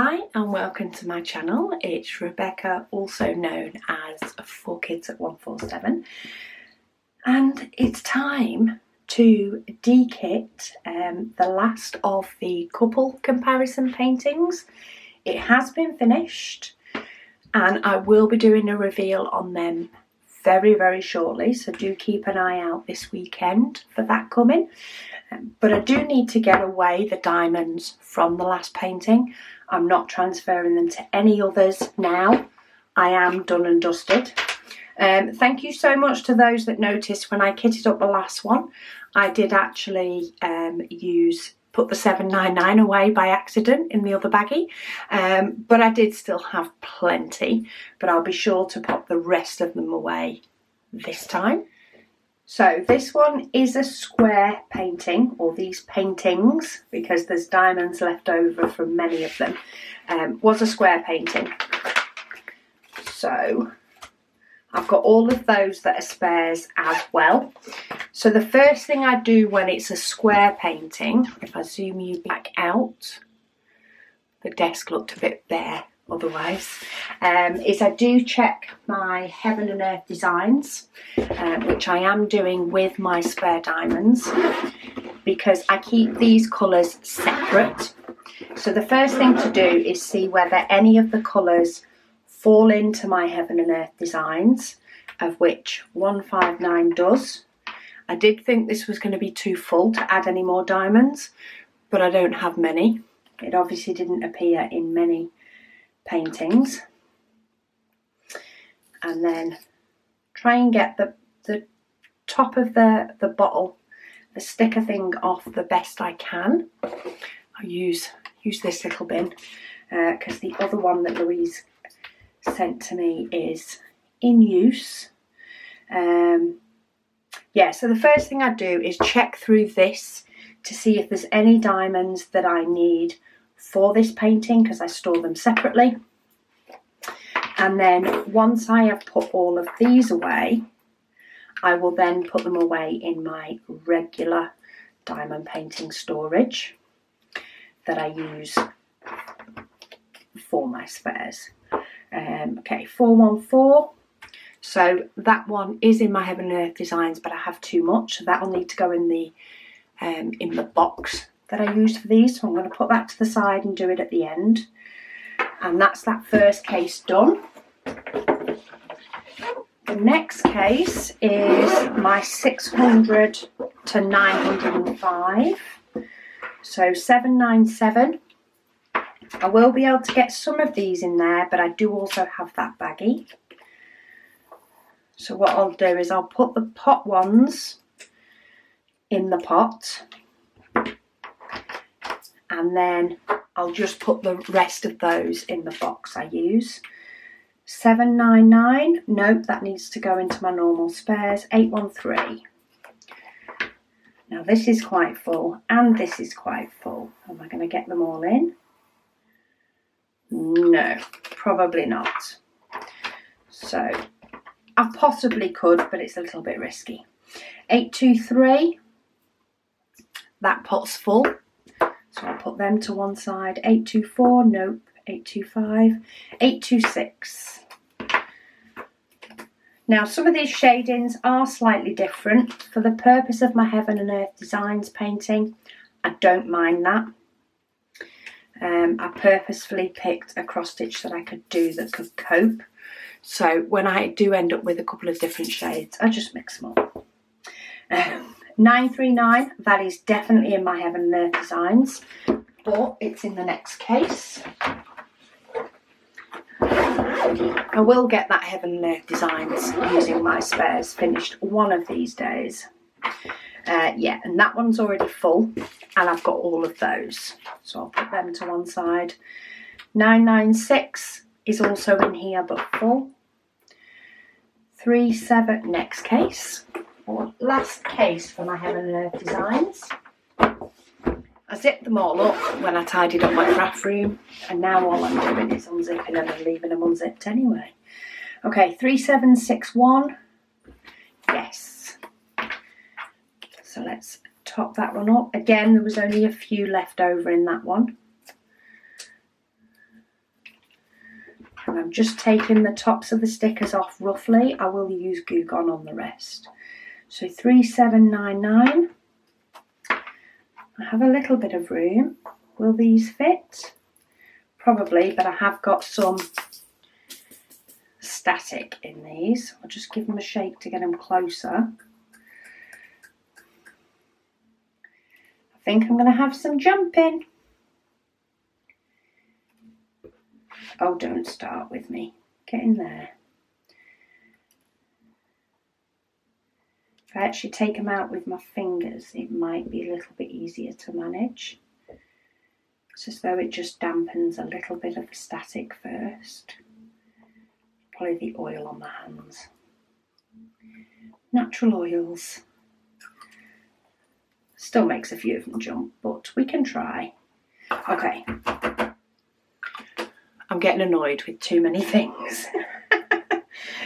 Hi and welcome to my channel. It's Rebecca, also known as 4Kids at 147, and it's time to dekit the last of the couple comparison paintings. It has been finished and I will be doing a reveal on them very shortly, so do keep an eye out this weekend for that coming. But I do need to get away the diamonds from the last painting. I'm not transferring them to any others now. I am done and dusted. Thank you so much to those that noticed when I kitted up the last one. I did actually put the 799 away by accident in the other baggie, but I did still have plenty, but I'll be sure to pop the rest of them away this time. So this one is a square painting, or these paintings, because there's diamonds left over from many of them, was a square painting. So I've got all of those that are spares as well. So the first thing I do when it's a square painting, if I zoom you back out, the desk looked a bit bare otherwise, is I do check my Heaven and Earth designs, which I am doing with my spare diamonds, because I keep these colours separate. So the first thing to do is see whether any of the colours fall into my Heaven and Earth designs, of which 159 does. I did think this was going to be too full to add any more diamonds, but I don't have many. It obviously didn't appear in many paintings. And then try and get the top of the bottle, the sticker thing, off the best I can. I use this little bin because the other one that Louise sent to me is in use. Yeah, so the first thing I do is check through this to see if there's any diamonds that I need for this painting, because I store them separately. And then once I have put all of these away, I will then put them away in my regular diamond painting storage that I use for my spares. Okay, 414. So that one is in my Heaven and Earth designs, but I have too much, so that will need to go in the box that I used for these. So I'm going to put that to the side and do it at the end. And that's that first case done. The next case is my 600 to 905. So 797. I will be able to get some of these in there, but I do also have that baggie. So what I'll do is I'll put the pot ones in the pot, and then I'll just put the rest of those in the box I use. 799, nope, that needs to go into my normal spares. 813. Now this is quite full, and this is quite full. Am I going to get them all in? No, probably not. So I possibly could, but it's a little bit risky. 823, that pot's full, so I'll put them to one side. 824, nope. 825, 826. Now some of these shadings are slightly different. For the purpose of my Heaven and Earth designs painting, I don't mind that. I purposefully picked a cross stitch that I could do that could cope. So when I do end up with a couple of different shades, I just mix them up. 939, that is definitely in my Heaven and Earth designs, but it's in the next case. I will get that Heaven and Earth designs using my spares finished one of these days. Yeah, and that one's already full, and I've got all of those, so I'll put them to one side. 996 is also in here but full. 37, next case, or last case for my Heaven and Earth designs. I zipped them all up when I tidied up my craft room, and now all I'm doing is unzipping them and leaving them unzipped anyway. Okay, 3761, yes. So let's top that one up. Again, there was only a few left over in that one. And I'm just taking the tops of the stickers off roughly. I will use Glue Gun on the rest. So 3799. I have a little bit of room. Will these fit? Probably, but I have got some static in these. I'll just give them a shake to get them closer. I think I'm going to have some jumping. Oh, don't start with me. Get in there. If I actually take them out with my fingers, it might be a little bit easier to manage. It's as though it just dampens a little bit of the static first. Probably the oil on the hands. Natural oils. Still makes a few of them jump, but we can try. Okay. I'm getting annoyed with too many things.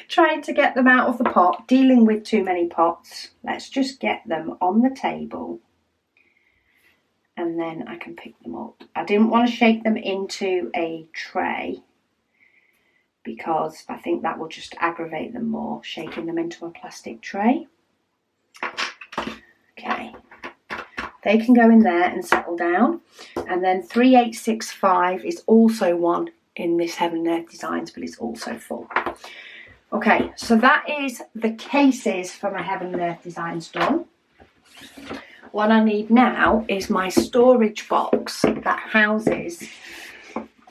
Trying to get them out of the pot, dealing with too many pots. Let's just get them on the table and then I can pick them up. I didn't want to shake them into a tray because I think that will just aggravate them more, shaking them into a plastic tray. Okay, they can go in there and settle down. And then 3865 is also one in this Heaven and Earth Designs, but it's also full. Okay, so that is the cases for my Heaven and Earth Designs done. What I need now is my storage box that houses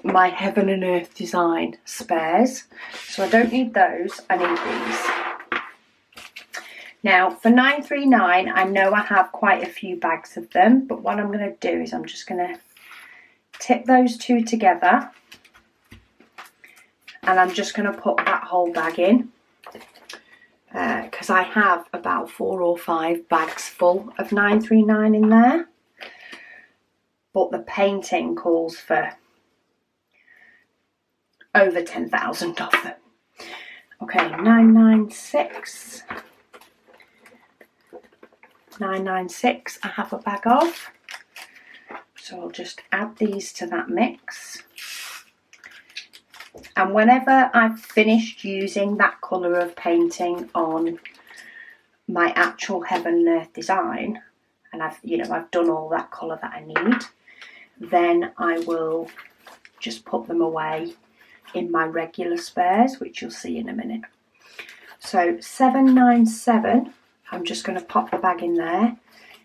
my Heaven and Earth Design spares. So I don't need those, I need these. Now for 939, I know I have quite a few bags of them, but what I'm going to do is I'm just going to tip those two together and I'm just going to put that whole bag in. Because I have about 4 or 5 bags full of 939 in there, but the painting calls for over 10,000 of them. Okay, 996. 996 I have a bag of, so I'll just add these to that mix. And whenever I've finished using that colour of painting on my actual Heaven and Earth design, and I've done all that colour that I need, then I will just put them away in my regular spares, which you'll see in a minute. So 797, I'm just going to pop the bag in there.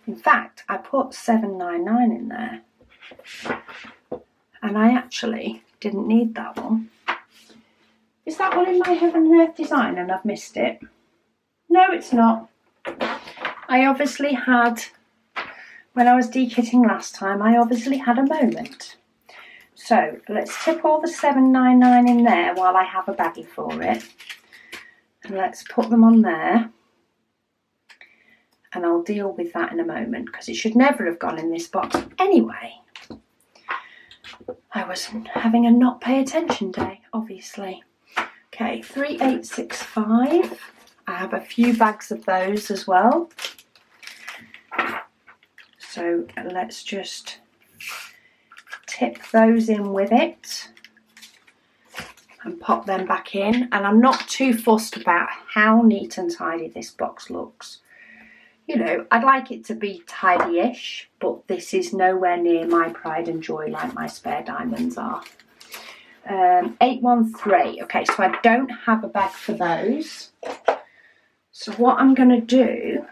In fact, I put 799 in there, and I actually didn't need that one. Is that one in my Heaven and Earth Design and I've missed it? No, it's not. I obviously had, when I was dekitting last time, I obviously had a moment. So let's tip all the 799 in there while I have a baggie for it. And let's put them on there. And I'll deal with that in a moment because it should never have gone in this box anyway. I was having a not pay attention day, obviously. Okay, 3865. I have a few bags of those as well. So let's just tip those in with it and pop them back in. And I'm not too fussed about how neat and tidy this box looks. You know, I'd like it to be tidy-ish, but this is nowhere near my pride and joy like my spare diamonds are. 813. Okay, so I don't have a bag for those. So what I'm going to do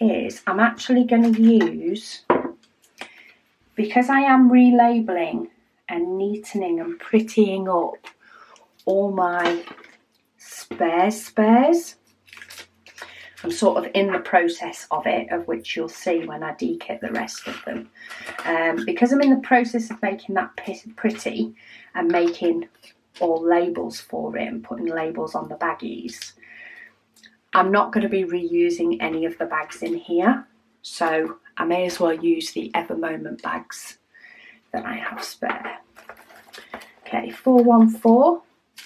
is I'm actually going to use, because I am relabeling and neatening and prettying up all my spares. I'm sort of in the process of it, of which you'll see when I dekit the rest of them. Because I'm in the process of making that pretty and making all labels for it and putting labels on the baggies, I'm not going to be reusing any of the bags in here. So I may as well use the Ever Moment bags that I have spare. Okay, 414.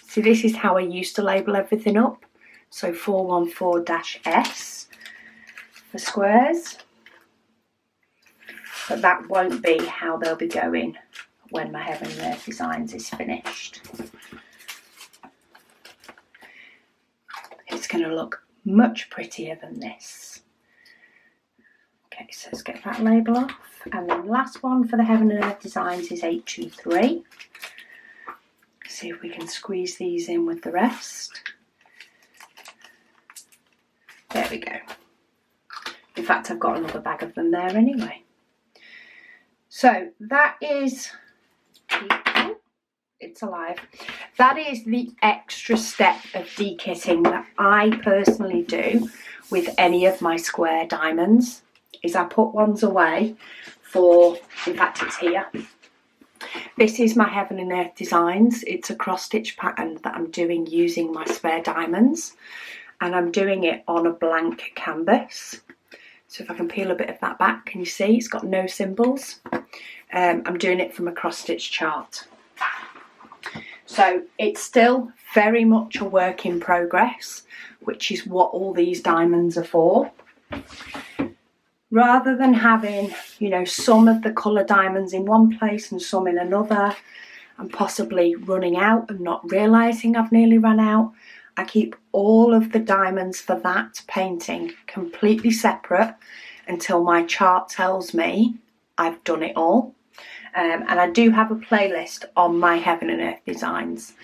See, this is how I used to label everything up. So 414-S for squares, but that won't be how they'll be going when my Heaven and Earth Designs is finished. going to look much prettier than this. Okay, so let's get that label off. And then the last one for the Heaven and Earth Designs is 823. See if we can squeeze these in with the rest. There we go. In fact, I've got another bag of them there anyway. So that is, oh, it's alive. That is the extra step of dekitting that I personally do with any of my square diamonds, is I put ones away for, in fact it's here. This is my Heaven and Earth Designs. It's a cross stitch pattern that I'm doing using my spare diamonds, and I'm doing it on a blank canvas. So if I can peel a bit of that back, can you see it's got no symbols? I'm doing it from a cross stitch chart. So it's still very much a work in progress, which is what all these diamonds are for. Rather than having, you know, some of the colour diamonds in one place and some in another, and possibly running out and not realising I've nearly run out, I keep all of the diamonds for that painting completely separate until my chart tells me I've done it all. And I do have a playlist on my Heaven and Earth Designs.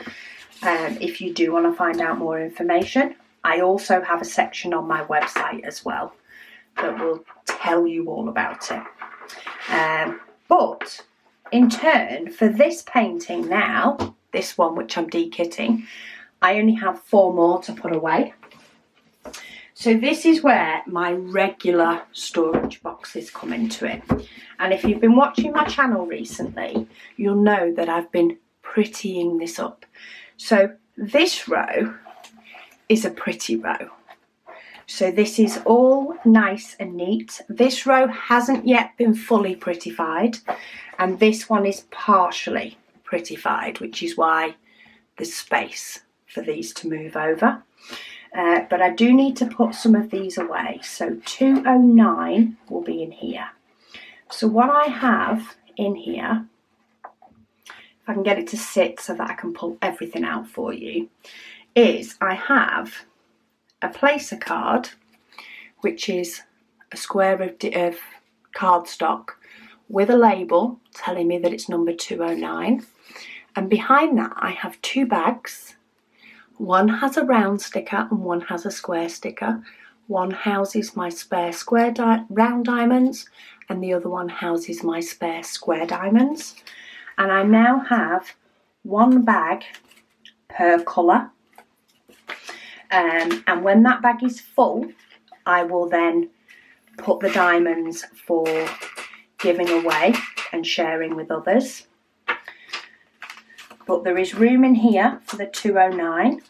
If you do want to find out more information, I also have a section on my website as well that will tell you all about it. But in turn, for this painting now, this one which I'm dekitting, I only have 4 more to put away. So this is where my regular storage boxes come into it. And if you've been watching my channel recently, you'll know that I've been prettying this up. So this row is a pretty row. So this is all nice and neat. This row hasn't yet been fully prettified, and this one is partially prettified, which is why there's space for these to move over. But I do need to put some of these away. So 209 will be in here. So what I have in here, if I can get it to sit so that I can pull everything out for you, is I have a placer card, which is a square of cardstock with a label telling me that it's number 209. And behind that I have 2 bags. One has a round sticker and one has a square sticker. One houses my spare round diamonds and the other one houses my spare square diamonds. And I now have 1 bag per colour. And when that bag is full, I will then put the diamonds for giving away and sharing with others. But there is room in here for the 209.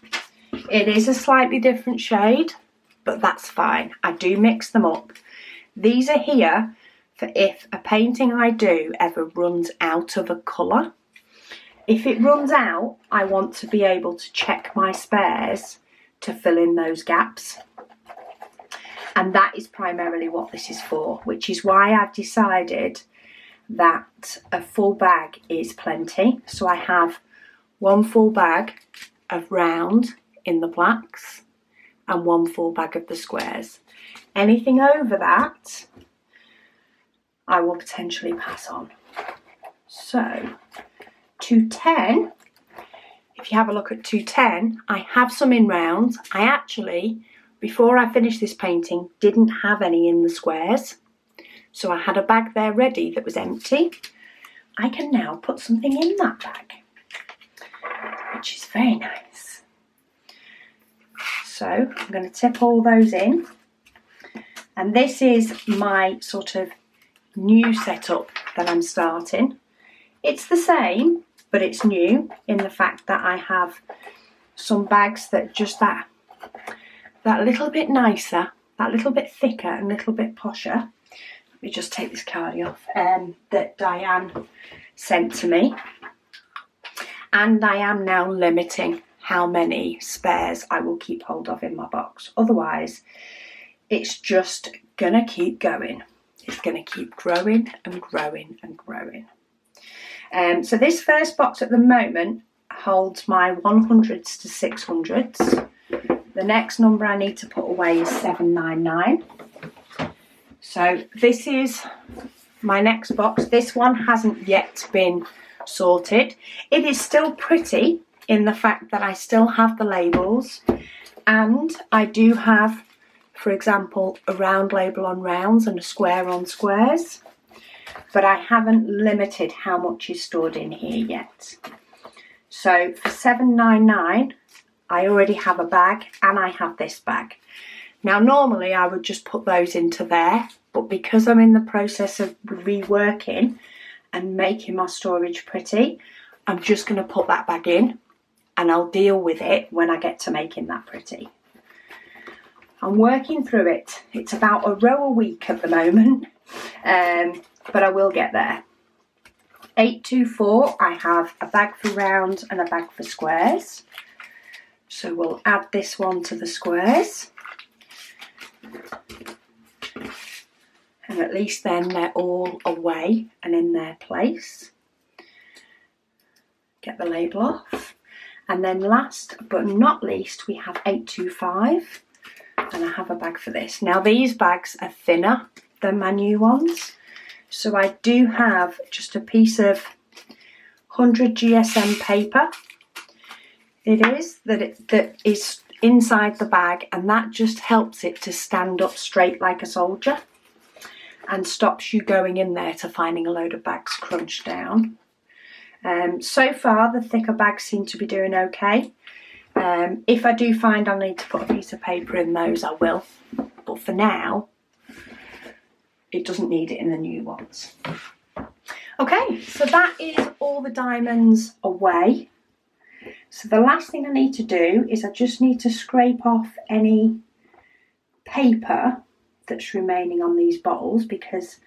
It is a slightly different shade, but that's fine. I do mix them up. These are here for if a painting I do ever runs out of a colour. If it runs out, I want to be able to check my spares to fill in those gaps. And that is primarily what this is for, which is why I've decided that a full bag is plenty. So I have 1 full bag of round in the blacks and 1 full bag of the squares. Anything over that, I will potentially pass on. So 210, if you have a look at 210, I have some in rounds. I actually, before I finished this painting, didn't have any in the squares. So I had a bag there ready that was empty. I can now put something in that bag, which is very nice. So I'm going to tip all those in. And this is my sort of new setup that I'm starting. It's the same, but it's new in the fact that I have some bags that just that little bit nicer, that little bit thicker and a little bit posher. Let me just take this card off, that Diane sent to me. And I am now limiting how many spares I will keep hold of in my box. Otherwise, it's just gonna keep going. It's gonna keep growing and growing and growing. So this first box at the moment holds my 100s to 600s. The next number I need to put away is 799. So this is my next box. This one hasn't yet been sorted. It is still pretty in the fact that I still have the labels, and I do have, for example, a round label on rounds and a square on squares, but I haven't limited how much is stored in here yet. So for 799, I already have a bag, and I have this bag. Now normally I would just put those into there, but because I'm in the process of reworking and making my storage pretty, I'm just going to put that bag in, and I'll deal with it when I get to making that pretty. I'm working through it. It's about a row a week at the moment, but I will get there. 824, I have a bag for rounds and a bag for squares. So we'll add this one to the squares. And at least then they're all away and in their place. Get the label off. And then last but not least, we have 825. And I have a bag for this. Now these bags are thinner than my new ones. So I do have just a piece of 100 GSM paper. It is that is inside the bag, and that just helps it to stand up straight like a soldier and stops you going in there to finding a load of bags crunched down. So far the thicker bags seem to be doing okay. If I do find I need to put a piece of paper in those, I will, but for now it doesn't need it in the new ones. Okay, so that is all the diamonds away. So the last thing I need to do is I just need to scrape off any paper that's remaining on these bottles, because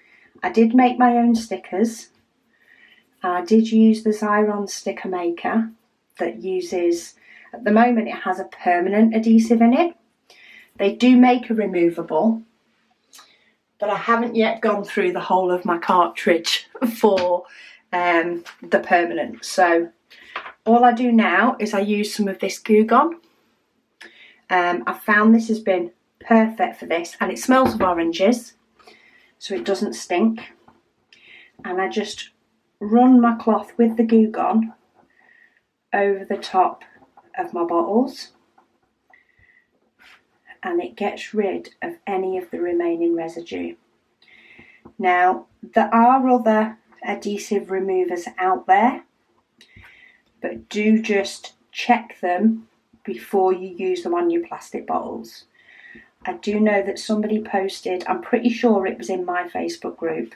I did make my own stickers, and I did use the Xyron sticker maker that uses, at the moment it has a permanent adhesive in it. They do make a removable, but I haven't yet gone through the whole of my cartridge for the permanent. So all I do now is I use some of this Goo Gone. I found this has been perfect for this, and it smells of oranges, so it doesn't stink. And I just run my cloth with the Goo Gone over the top of my bottles, and it gets rid of any of the remaining residue. Now, there are other adhesive removers out there, but do just check them before you use them on your plastic bottles. I do know that somebody posted, I'm pretty sure it was in my Facebook group,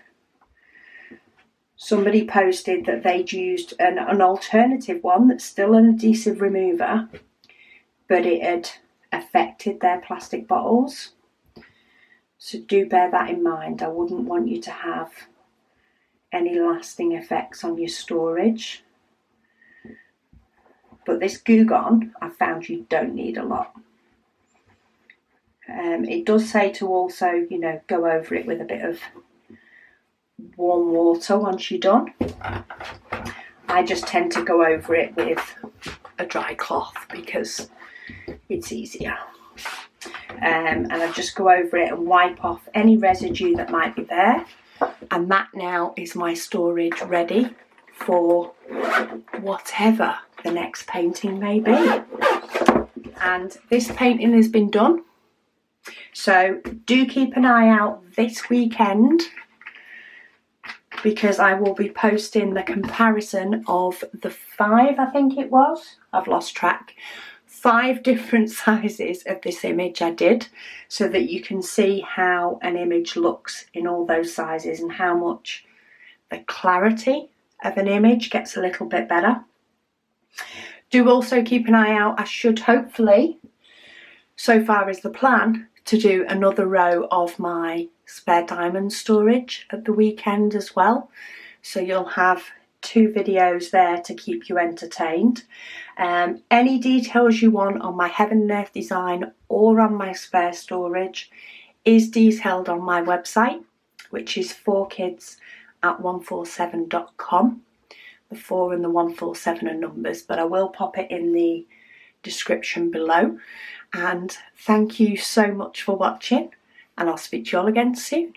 somebody posted that they'd used an alternative one that's still an adhesive remover, but it had affected their plastic bottles. So do bear that in mind. I wouldn't want you to have any lasting effects on your storage. But this Goo Gone, I found you don't need a lot. It does say to also, you know, go over it with a bit of warm water once you're done. I just tend to go over it with a dry cloth because it's easier. And I just go over it and wipe off any residue that might be there. And that now is my storage ready for whatever the next painting may be. And this painting has been done. So do keep an eye out this weekend, because I will be posting the comparison of the 5, I think it was, I've lost track, 5 different sizes of this image I did, so that you can see how an image looks in all those sizes and how much the clarity of an image gets a little bit better. Do also keep an eye out. I should hopefully, so far is the plan, to do another row of my spare diamond storage at the weekend as well. So you'll have 2 videos there to keep you entertained. Any details you want on my Heaven and Earth design or on my spare storage is detailed on my website, which is 4kids@147.com. The 4 and the 147 are numbers, but I will pop it in the description below. And thank you so much for watching, and I'll speak to you all again soon.